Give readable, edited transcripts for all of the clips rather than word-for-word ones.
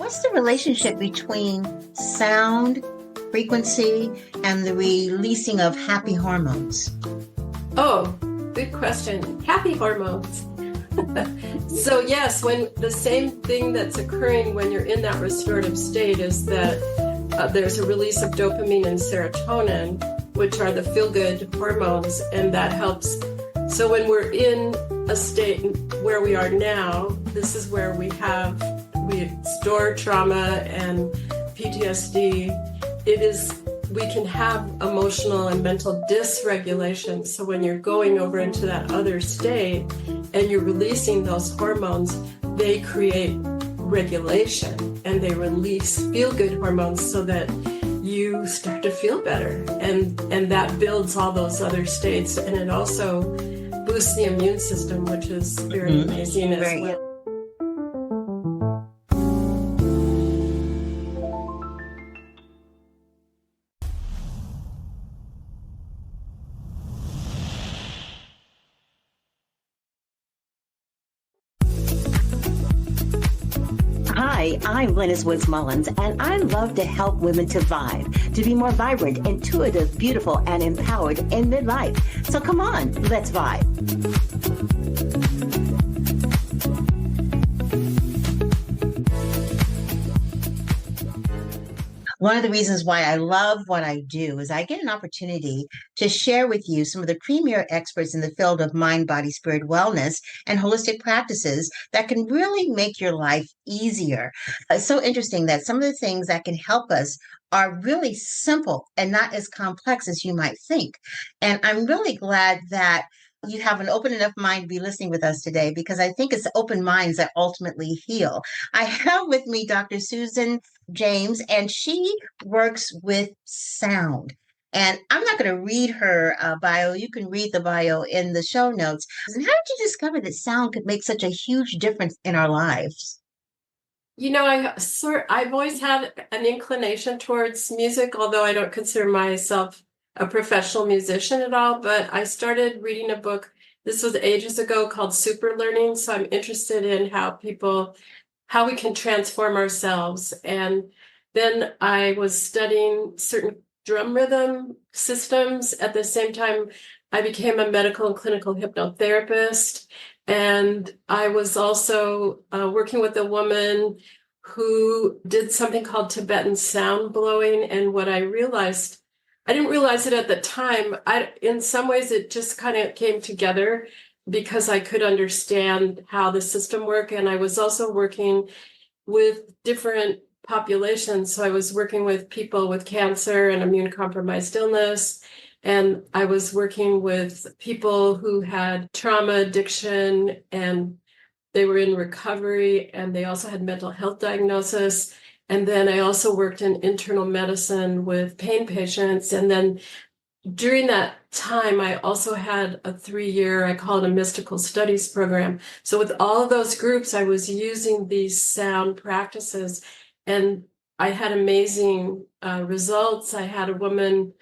What's the relationship between sound, frequency, and the releasing of happy hormones? Oh, good question. Happy hormones. So yes, when the same thing that's occurring when you're in that restorative state is that there's a release of dopamine and serotonin, which are the feel-good hormones, and that helps. So when we're in a state where we are now, this is where we store trauma and PTSD. We can have emotional and mental dysregulation. So when you're going over into that other state and you're releasing those hormones, they create regulation and they release feel-good hormones so that you start to feel better. And that builds all those other states. And it also boosts the immune system, which is very amazing as well. Hi, I'm Glennis Woods Mullins, and I love to help women to vibe, to be more vibrant, intuitive, beautiful, and empowered in midlife. So come on, let's vibe. One of the reasons why I love what I do is I get an opportunity to share with you some of the premier experts in the field of mind, body, spirit wellness and holistic practices that can really make your life easier. It's so interesting that some of the things that can help us are really simple and not as complex as you might think. And I'm really glad that you have an open enough mind to be listening with us today, because I think it's open minds that ultimately heal. I have with me Dr. Susan James, and she works with sound. And I'm not going to read her bio. You can read the bio in the show notes. And how did you discover that sound could make such a huge difference in our lives? You know, I've always had an inclination towards music, although I don't consider myself a professional musician at all. But I started reading a book, this was ages ago, called Super Learning. So I'm interested in how we can transform ourselves. And then I was studying certain drum rhythm systems. At the same time, I became a medical and clinical hypnotherapist. And I was also working with a woman who did something called Tibetan sound blowing. And what I realized, I didn't realize it at the time. In some ways, it just kind of came together because I could understand how the system worked. And I was also working with different populations. So I was working with people with cancer and immune compromised illness. And I was working with people who had trauma, addiction, and they were in recovery, and they also had mental health diagnosis. And then I also worked in internal medicine with pain patients. And then during that time, I also had a 3-year, I call it a mystical studies program. So with all of those groups, I was using these sound practices, and I had amazing results. I had a woman,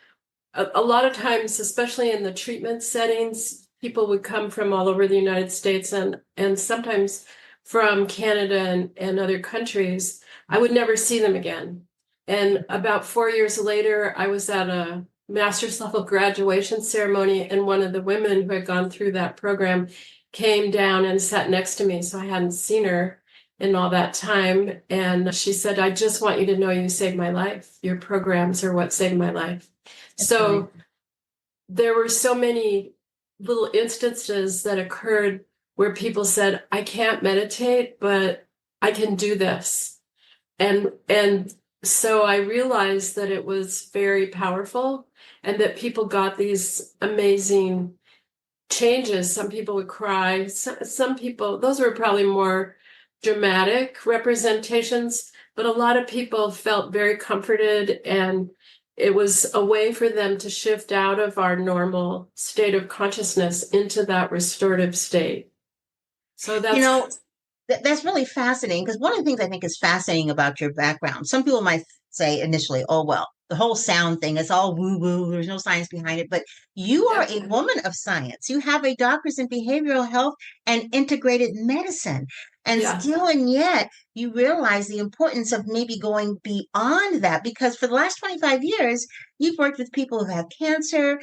a lot of times, especially in the treatment settings, people would come from all over the United States and sometimes from Canada and other countries. I would never see them again. And about 4 years later, I was at a master's level graduation ceremony, and one of the women who had gone through that program came down and sat next to me. So I hadn't seen her in all that time. And she said, "I just want you to know you saved my life. Your programs are what saved my life." So there were so many little instances that occurred where people said, "I can't meditate, but I can do this." And so I realized that it was very powerful and that people got these amazing changes. Some people would cry. Some people, those were probably more dramatic representations, but a lot of people felt very comforted, and it was a way for them to shift out of our normal state of consciousness into that restorative state. So That's really fascinating, because one of the things I think is fascinating about your background, some people might say initially, oh, well, the whole sound thing, it's all woo woo, there's no science behind it. But you are a woman of science. You have a doctorate in behavioral health and integrated medicine. And Yeah. still and yet, you realize the importance of maybe going beyond that because for the last 25 years, you've worked with people who have cancer,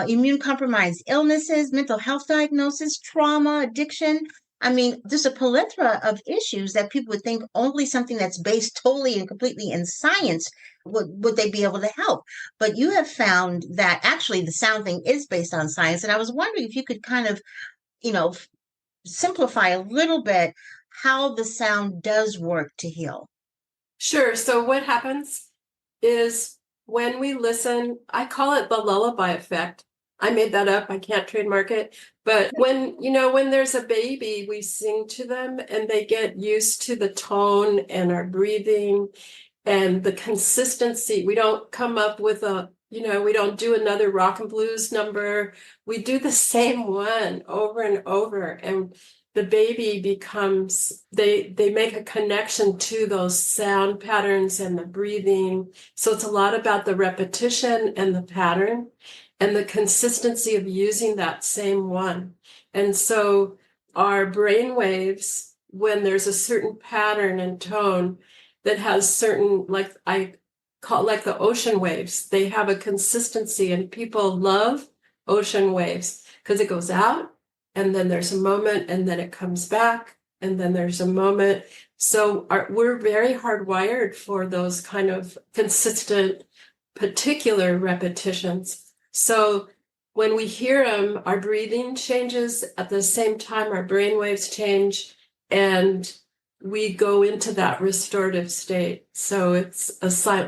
immune compromised illnesses, mental health diagnosis, trauma, addiction. I mean, there's a plethora of issues that people would think only something that's based totally and completely in science would they be able to help. But you have found that actually the sound thing is based on science. And I was wondering if you could kind of, you know, simplify a little bit how the sound does work to heal. Sure. So what happens is when we listen, I call it the lullaby effect. I made that up. I can't trademark it. But when there's a baby, we sing to them and they get used to the tone and our breathing and the consistency. We don't come up with we don't do another rock and blues number. We do the same one over and over. And the baby becomes, they make a connection to those sound patterns and the breathing. So it's a lot about the repetition and the pattern and the consistency of using that same one. And so our brain waves, when there's a certain pattern and tone that has certain, like I call like the ocean waves, they have a consistency, and people love ocean waves because it goes out and then there's a moment and then it comes back and then there's a moment. So we're very hardwired for those kind of consistent, particular repetitions. So when we hear them, our breathing changes at the same time, our brain waves change, and we go into that restorative state. So it's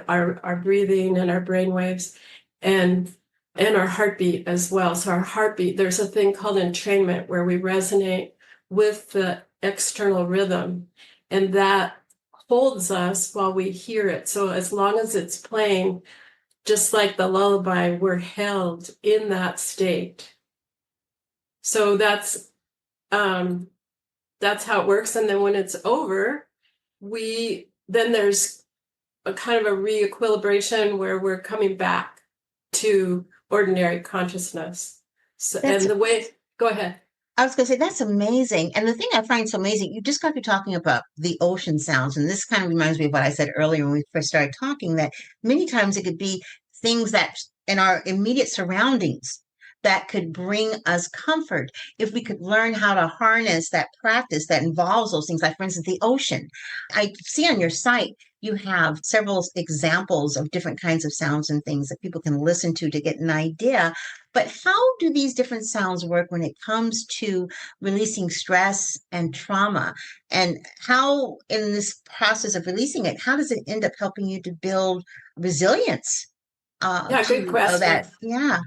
our breathing and our brain waves and our heartbeat as well. So our heartbeat, there's a thing called entrainment where we resonate with the external rhythm, and that holds us while we hear it. So as long as it's playing, just like the lullaby, we're held in that state. So that's how it works. And then when it's over, then there's a kind of a re-equilibration where we're coming back to ordinary consciousness. So, That's, go ahead. I was going to say, that's amazing. And the thing I find so amazing, you just got to talking about the ocean sounds. And this kind of reminds me of what I said earlier when we first started talking, that many times it could be things that in our immediate surroundings that could bring us comfort if we could learn how to harness that practice that involves those things. Like, for instance, the ocean. I see on your site, you have several examples of different kinds of sounds and things that people can listen to get an idea. But how do these different sounds work when it comes to releasing stress and trauma? And how, in this process of releasing it, how does it end up helping you to build resilience? Yeah, good question.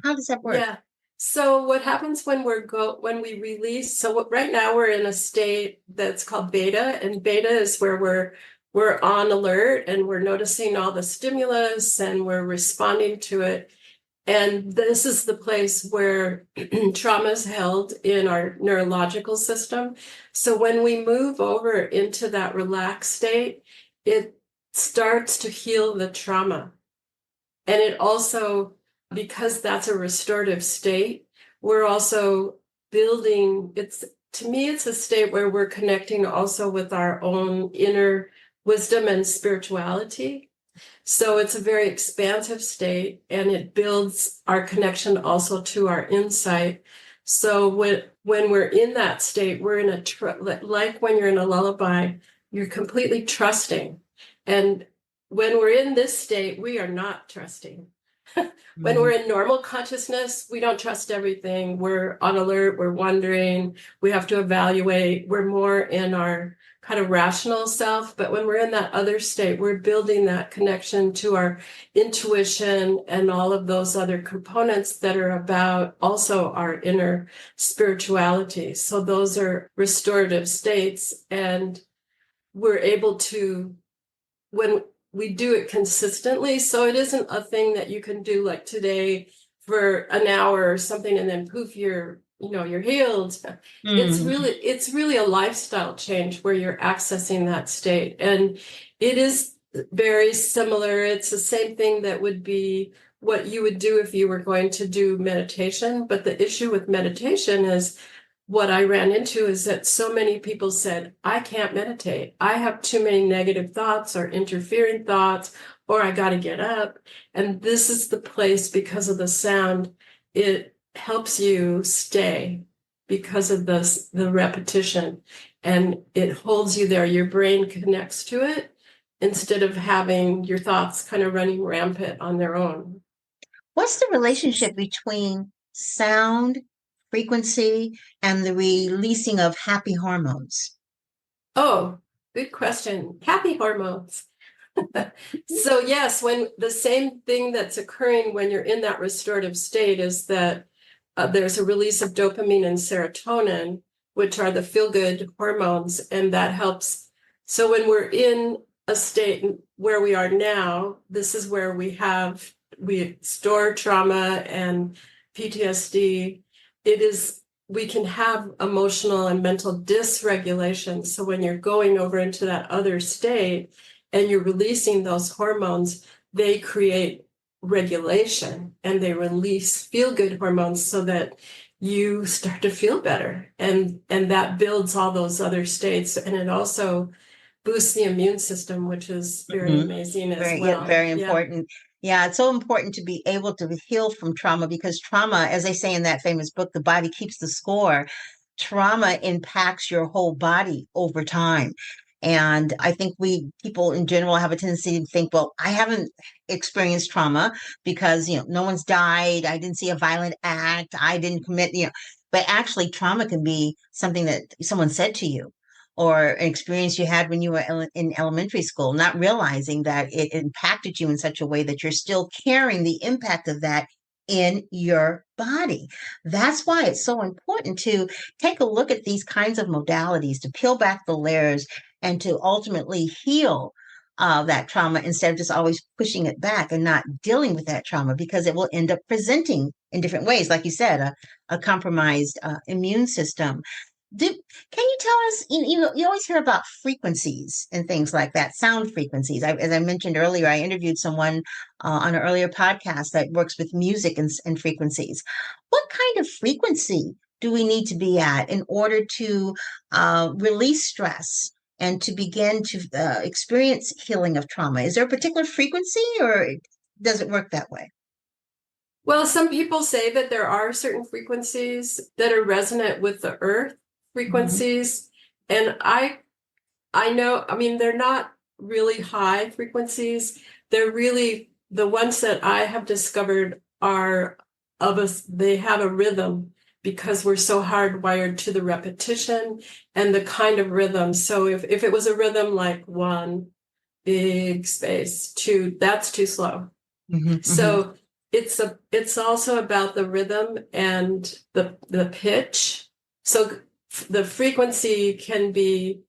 How does that work? Yeah. So what happens when when we release? So right now we're in a state that's called beta, and beta is where we're on alert and we're noticing all the stimulus and we're responding to it. And this is the place where trauma is held in our neurological system. So when we move over into that relaxed state, it starts to heal the trauma. And it also, because that's a restorative state, we're also building, to me, it's a state where we're connecting also with our own inner wisdom and spirituality. So it's a very expansive state, and it builds our connection also to our insight. So when we're in that state, we're in like when you're in a lullaby, you're completely trusting. And when we're in this state, we are not trusting. When we're in normal consciousness, we don't trust everything. We're on alert, we're wondering, we have to evaluate, we're more in our kind of rational self. But when we're in that other state, we're building that connection to our intuition and all of those other components that are about also our inner spirituality. So those are restorative states, and we're able to, when we do it consistently. So it isn't a thing that you can do like today for an hour or something and then poof, you're healed. It's really a lifestyle change where you're accessing that state. And it is very similar. It's the same thing that would be what you would do if you were going to do meditation. But the issue with meditation is what I ran into is that so many people said, I can't meditate. I have too many negative thoughts or interfering thoughts, or I got to get up. And this is the place because of the sound. It helps you stay because of the repetition, and it holds you there. Your brain connects to it instead of having your thoughts kind of running rampant on their own. What's the relationship between sound, frequency, and the releasing of happy hormones? Oh, good question. Happy hormones. So yes, when the same thing that's occurring when you're in that restorative state is that there's a release of dopamine and serotonin, which are the feel-good hormones, and that helps. So when we're in a state where we are now, this is where we store trauma and PTSD. We can have emotional and mental dysregulation. So when you're going over into that other state and you're releasing those hormones, they create regulation and they release feel-good hormones so that you start to feel better. And that builds all those other states. And it also boosts the immune system, which is very amazing as Yeah, well. very Yeah. important. Yeah, it's so important to be able to heal from trauma because trauma, as they say in that famous book, The Body Keeps the Score, trauma impacts your whole body over time. And I think people in general have a tendency to think, well, I haven't experienced trauma because, no one's died. I didn't see a violent act. I didn't commit, but actually trauma can be something that someone said to you or an experience you had when you were in elementary school, not realizing that it impacted you in such a way that you're still carrying the impact of that in your body. That's why it's so important to take a look at these kinds of modalities, to peel back the layers and to ultimately heal that trauma instead of just always pushing it back and not dealing with that trauma because it will end up presenting in different ways. Like you said, a compromised immune system. do, can you tell us, you always hear about frequencies and things like that, sound frequencies. As I mentioned earlier, I interviewed someone on an earlier podcast that works with music and frequencies. What kind of frequency do we need to be at in order to release stress and to begin to experience healing of trauma? Is there a particular frequency or does it work that way? Well, some people say that there are certain frequencies that are resonant with the earth Mhm. frequencies. And I know, I mean, they're not really high frequencies. They're really the ones that I have discovered are of us, they have a rhythm because we're so hardwired to the repetition and the kind of rhythm. So if it was a rhythm like one big space, two, that's too slow. Mhm, mhm. So it's also about the rhythm and the pitch. So the frequency can be,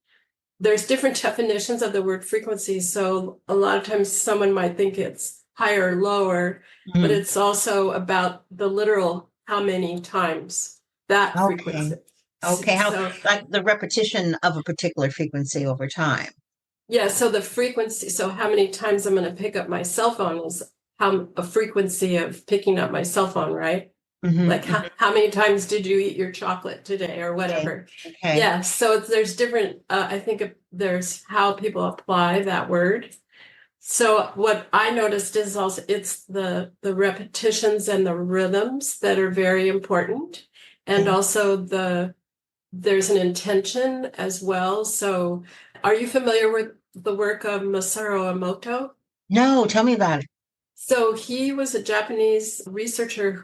there's different definitions of the word frequency. So a lot of times someone might think it's higher or lower, but Mhm. it's also about the literal how many times that Okay. frequency. Okay. How, So like the repetition of a particular frequency over time. yeah, so the frequency, so how many times I'm going to pick up my cell phone is how a frequency of picking up my cell phone, right? Hmm. Like how many times did you eat your chocolate today or Okay. whatever? Okay. Yeah, so there's different, I think there's how people apply that word. So what I noticed is also it's the repetitions and the rhythms that are very important. And Okay. also there's an intention as well. So are you familiar with the work of Masaru Emoto? No, tell me about it. So he was a Japanese researcher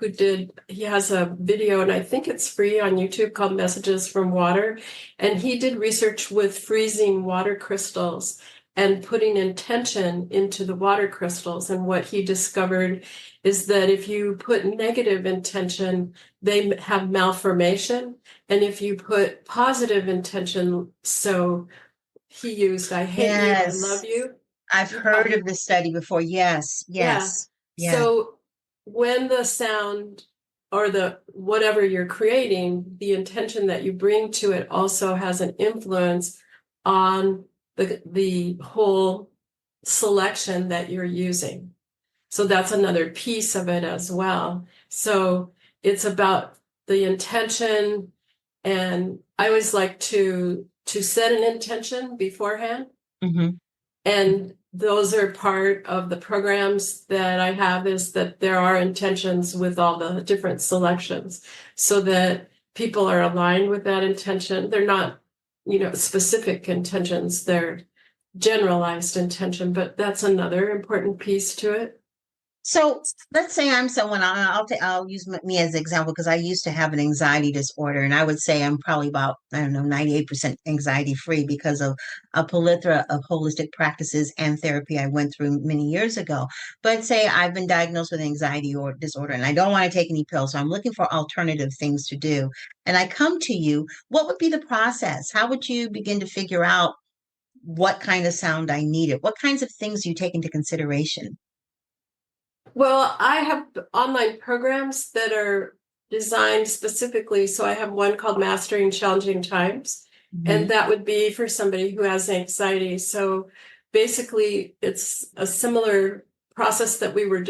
he has a video, and I think it's free on YouTube called Messages from Water. And he did research with freezing water crystals and putting intention into the water crystals. And what he discovered is that if you put negative intention, they have malformation. And if you put positive intention, so he used, I hate you, I love Yes, you. I've Yeah. heard of this study before. Yes, Yeah. yes, yes. So when the sound or the whatever you're creating, the intention that you bring to it also has an influence on the whole selection that you're using. So that's another piece of it as well. So it's about the intention And I always like to set an intention beforehand. Mm-hmm. And those are part of the programs that I have, is that there are intentions with all the different selections so that people are aligned with that intention. They're not, specific intentions, they're generalized intention, but that's another important piece to it. So let's say I'm someone, I'll use me as an example because I used to have an anxiety disorder, and I would say I'm probably about, I don't know, 98% anxiety free because of a plethora of holistic practices and therapy I went through many years ago. But say I've been diagnosed with anxiety or disorder and I don't want to take any pills, so I'm looking for alternative things to do. And I come to you, what would be the process? How would you begin to figure out what kind of sound I needed? What kinds of things do you take into consideration? Well, I have online programs that are designed specifically. So I have one called Mastering Challenging Times, and Mhm. that would be for somebody who has anxiety. So basically, it's a similar process that we were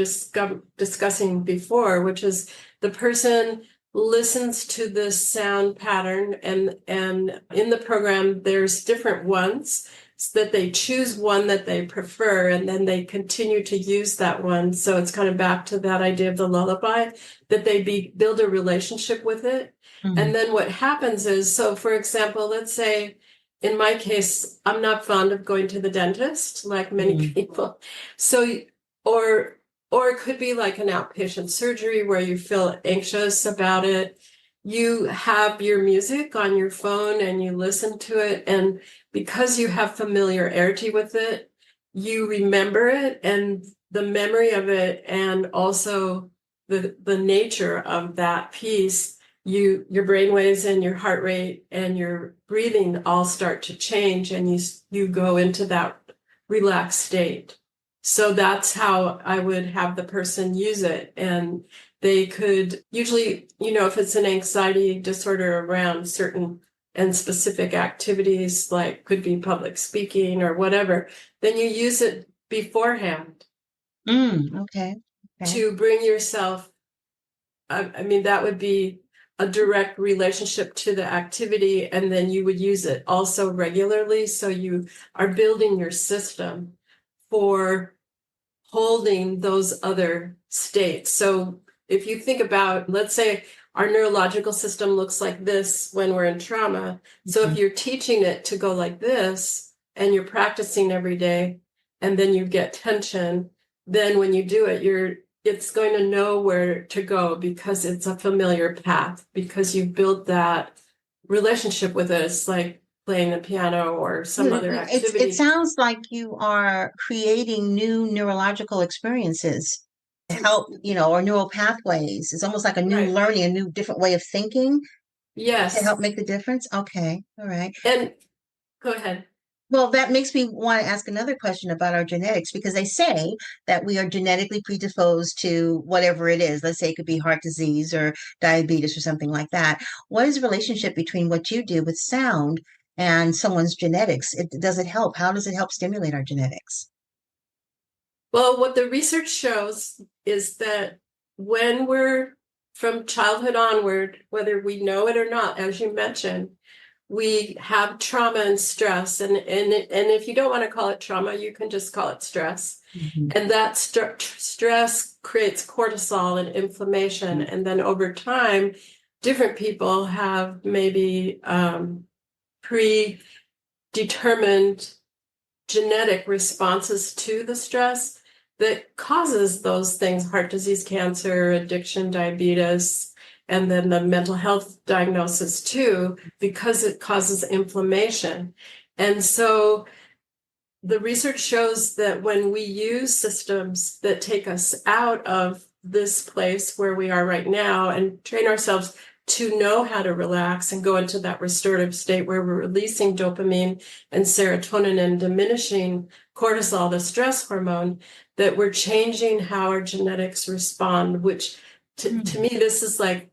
discussing before, which is the person listens to this sound pattern, and in the program there's different ones, so that they choose one that they prefer, and then they continue to use that one. So it's kind of back to that idea of the lullaby, that they build a relationship with it. Mhm. And then what happens is, so for example, let's say in my case, I'm not fond of going to the dentist like many Mhm. people. So, or, or it could be like an outpatient surgery where you feel anxious about it. You have your music on your phone and you listen to it, and because you have familiarity with it, you remember it, and the memory of it, and also the nature of that piece, your brain waves and your heart rate and your breathing all start to change, and you go into that relaxed state. So that's how I would have the person use it. And they could usually, if it's an anxiety disorder around certain and specific activities, like could be public speaking or whatever, then you use it beforehand Okay. Okay. to bring yourself. I mean, that would be a direct relationship to the activity, and then you would use it also regularly. So you are building your system for holding those other states. So if you think about, let's say our neurological system looks like this when we're in trauma. So if Mhm. you're teaching it to go like this and you're practicing every day, and then you get tension, then when you do it, it's going to know where to go because it's a familiar path, because you built that relationship with it. It's like playing the piano or some other It activity. sounds like you are creating new neurological experiences to help, or neural pathways. It's almost like a new Right. learning, a new different way of thinking to help Yes. make the difference. Okay. All right. And go ahead. Well, that makes me want to ask another question about our genetics because they say that we are genetically predisposed to whatever it is. Let's say it could be heart disease or diabetes or something like that. What is the relationship between what you do with sound and someone's genetics? Does it help? How does it help stimulate our genetics? Well, what the research shows is that when we're from childhood onward, whether we know it or not, as you mentioned, we have trauma and stress. And if you don't want to call it trauma, you can just call it stress. Mhm. And that stress creates cortisol and inflammation. And then over time, different people have maybe predetermined genetic responses to the stress that causes those things: heart disease, cancer, addiction, diabetes, and then the mental health diagnosis too, because it causes inflammation. And so the research shows that when we use systems that take us out of this place where we are right now and train ourselves to know how to relax and go into that restorative state where we're releasing dopamine and serotonin and diminishing cortisol, the stress hormone, that we're changing how our genetics respond, which to Hmm. me, this is like,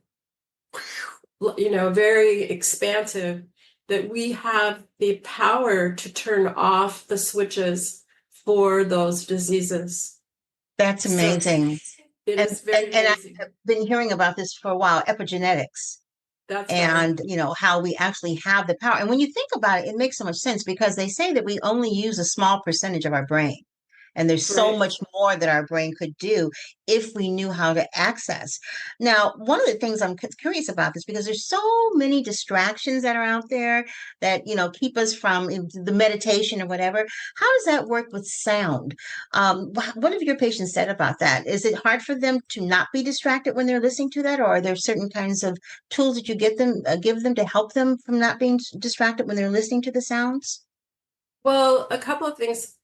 very expansive, that we have the power to turn off the switches for those diseases. That's So amazing. it And, is very and amazing. I've been hearing about this for a while, epigenetics. That's right. and how we actually have the power. And when you think about it, it makes so much sense because they say that we only use a small percentage of our brain. And there's so Right. much more that our brain could do if we knew how to access. Now, one of the things I'm curious about this because there's so many distractions that are out there that, keep us from the meditation or whatever. How does that work with sound? What have your patients said about that? Is it hard for them to not be distracted when they're listening to that? Or are there certain kinds of tools that you give them to help them from not being distracted when they're listening to the sounds? Well, a couple of things.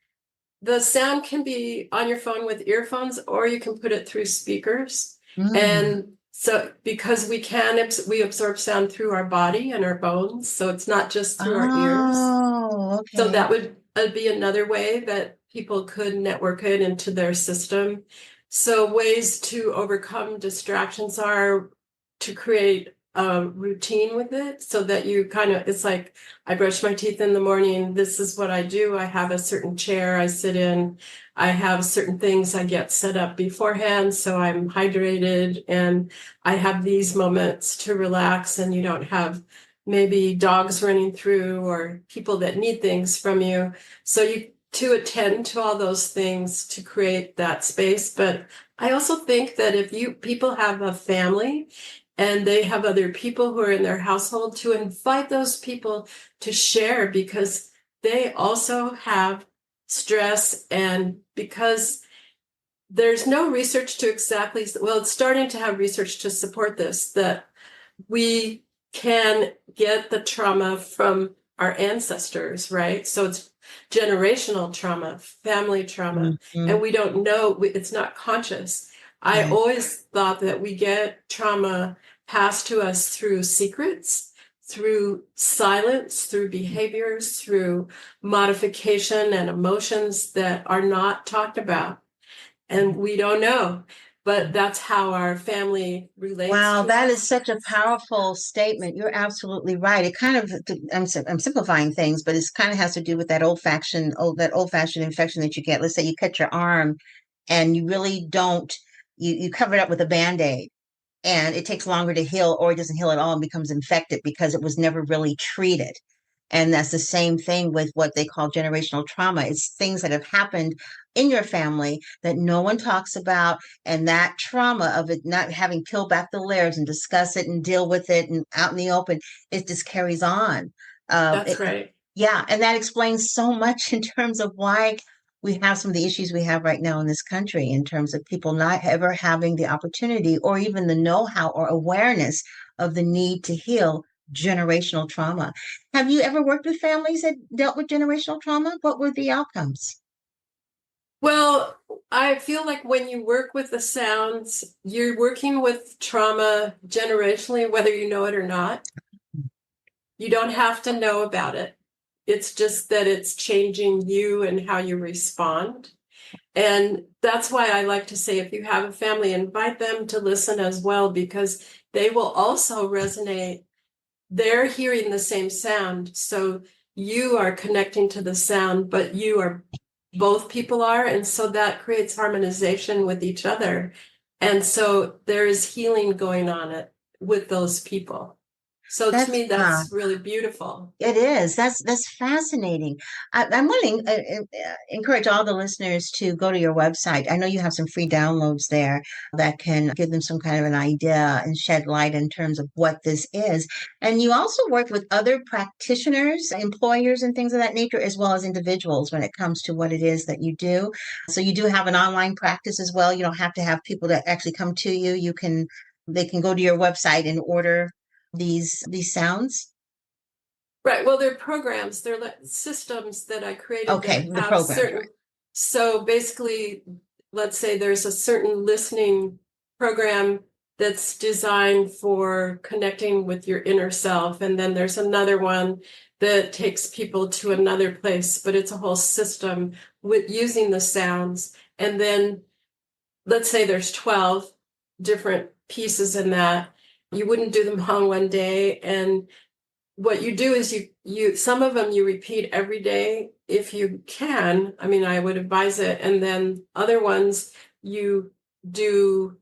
The sound can be on your phone with earphones, or you can put it through speakers. Mm. And so, because we absorb sound through our body and our bones, so it's not just through our ears. Oh, So okay. that would be another way that people could network it into their system. So ways to overcome distractions are to create a routine with it so that you kind of, it's like I brush my teeth in the morning. This is what I do. I have a certain chair I sit in. I have certain things I get set up beforehand so I'm hydrated, and I have these moments to relax, and you don't have maybe dogs running through or people that need things from you. So you to attend to all those things to create that space. But I also think that if you people have a family and they have other people who are in their household, to invite those people to share, because they also have stress, and because there's no research to exactly, well, it's starting to have research to support this, that we can get the trauma from our ancestors, right? So it's generational trauma, family trauma, Mhm. and we don't know, it's not conscious. I Right. always thought that we get trauma passed to us through secrets, through silence, through behaviors, through modification and emotions that are not talked about. And we don't know, but that's how our family relates Wow, to that is us. such a powerful statement. You're absolutely right. It kind of, I'm simplifying things, but it kind of has to do with that old-fashioned infection that you get. Let's say you cut your arm and you really don't, you cover it up with a Band-Aid and it takes longer to heal, or it doesn't heal at all and becomes infected because it was never really treated. And that's the same thing with what they call generational trauma. It's things that have happened in your family that no one talks about. And that trauma of it not having peeled back the layers and discuss it and deal with it and out in the open, it just carries on. Um, That's it, right. yeah. And that explains so much in terms of why we have some of the issues we have right now in this country, in terms of people not ever having the opportunity or even the know-how or awareness of the need to heal generational trauma. Have you ever worked with families that dealt with generational trauma? What were the outcomes? Well, I feel like when you work with the sounds, you're working with trauma generationally, whether you know it or not. You don't have to know about it. It's just that it's changing you and how you respond. And that's why I like to say if you have a family, invite them to listen as well, because they will also resonate. They're hearing the same sound. So you are connecting to the sound, but you are both people are. And so that creates harmonization with each other. And so there is healing going on it with those people. So to That's me, that's really beautiful. It is. That's fascinating. I'm willing encourage all the listeners to go to your website. I know you have some free downloads there that can give them some kind of an idea and shed light in terms of what this is. And you also work with other practitioners, employers, and things of that nature, as well as individuals when it comes to what it is that you do. So you do have an online practice as well. You don't have to have people that actually come to you. They can go to your website and order these sounds. Right. Well, they're programs, they're like systems that I created Okay, that the have programs, certain. So basically, let's say there's a certain listening program that's designed for connecting with your inner self. And then there's another one that takes people to another place, but it's a whole system with using the sounds. And then let's say there's 12 different pieces in that. You wouldn't do them all in one day. And what you do is you some of them you repeat every day if you can. I mean, I would advise it. And then other ones you do,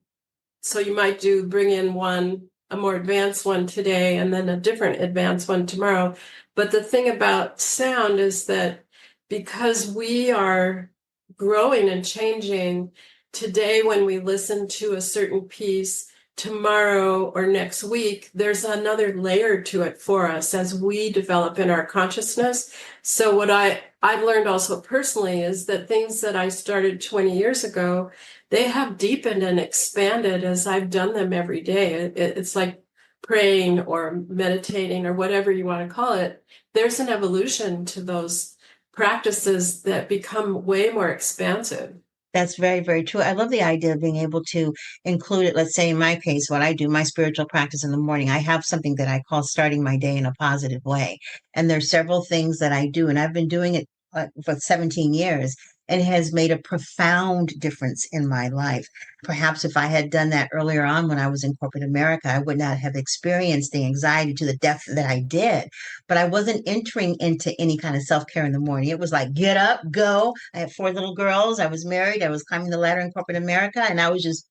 so you might do bring in one a more advanced one today and then a different advanced one tomorrow. But the thing about sound is that because we are growing and changing, today when we listen to a certain piece, tomorrow or next week, there's another layer to it for us as we develop in our consciousness. So what I've learned also personally is that things that I started 20 years ago, they have deepened and expanded as I've done them every day. It's like praying or meditating or whatever you want to call it. There's an evolution to those practices that become way more expansive. That's very, very true. I love the idea of being able to include it. Let's say in my case, what I do, my spiritual practice in the morning, I have something that I call starting my day in a positive way. And there's several things that I do, and I've been doing it for 17 years, and it has made a profound difference in my life. Perhaps if I had done that earlier on when I was in corporate America, I would not have experienced the anxiety to the depth that I did. But I wasn't entering into any kind of self-care in the morning. It was like, get up, go. I had 4 little girls. I was married. I was climbing the ladder in corporate America, and I was just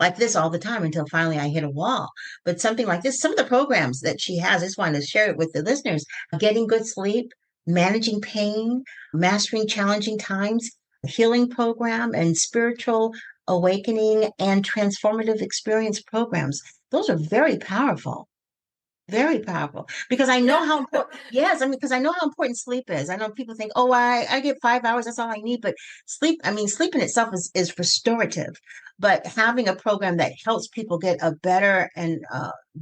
like this all the time until finally I hit a wall. But something like this, some of the programs that she has, I just wanted to share it with the listeners. Getting good sleep, managing pain, mastering challenging times, healing program, and spiritual awakening and transformative experience programs. Those are very powerful. Very powerful because I know how important, yes, I mean, because I know how important sleep is. I know people think, oh, I get 5 hours, that's all I need. But sleep, I mean, sleep in itself is restorative. But having a program that helps people get a better and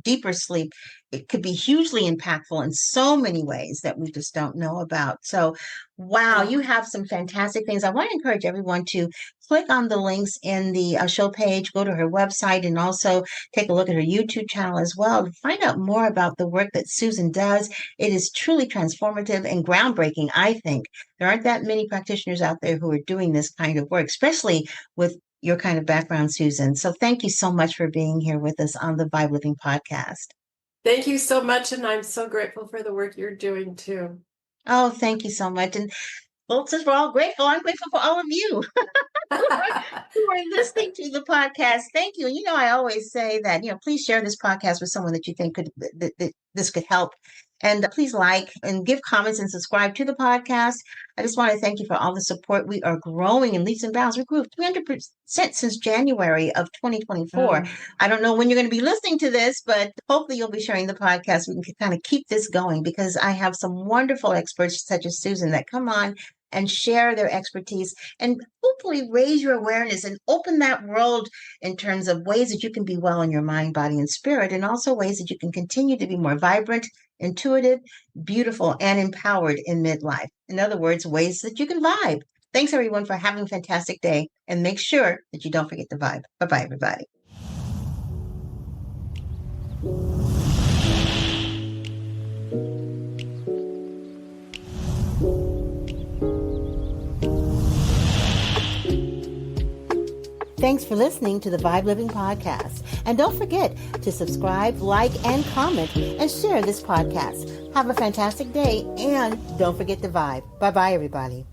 deeper sleep, it could be hugely impactful in so many ways that we just don't know about. So, wow, you have some fantastic things. I want to encourage everyone to click on the links in the show page, go to her website, and also take a look at her YouTube channel as well to find out more about the work that Susan does. It is truly transformative and groundbreaking, I think. There aren't that many practitioners out there who are doing this kind of work, especially with your kind of background, Susan. So thank you so much for being here with us on the V.I.B.E Living Podcast. Thank you so much. And I'm so grateful for the work you're doing too. Oh, thank you so much. And well, since we're all grateful, I'm grateful for all of you who are listening to the podcast. Thank you. And I always say that, please share this podcast with someone that you think that this could help. And please like and give comments and subscribe to the podcast. I just want to thank you for all the support. We are growing in leaps and bounds. We grew 300% since January of 2024. I don't know when you're going to be listening to this, but hopefully you'll be sharing the podcast. We can kind of keep this going because I have some wonderful experts such as Susan that come on and share their expertise and hopefully raise your awareness and open that world in terms of ways that you can be well in your mind, body, and spirit, and also ways that you can continue to be more vibrant, intuitive, beautiful, and empowered in midlife. In other words, ways that you can vibe. Thanks, everyone, for having a fantastic day, and make sure that you don't forget to vibe. Bye-bye, everybody. Thanks for listening to the V.I.B.E Living Podcast. And don't forget to subscribe, like, and comment, and share this podcast. Have a fantastic day, and don't forget to vibe. Bye-bye, everybody.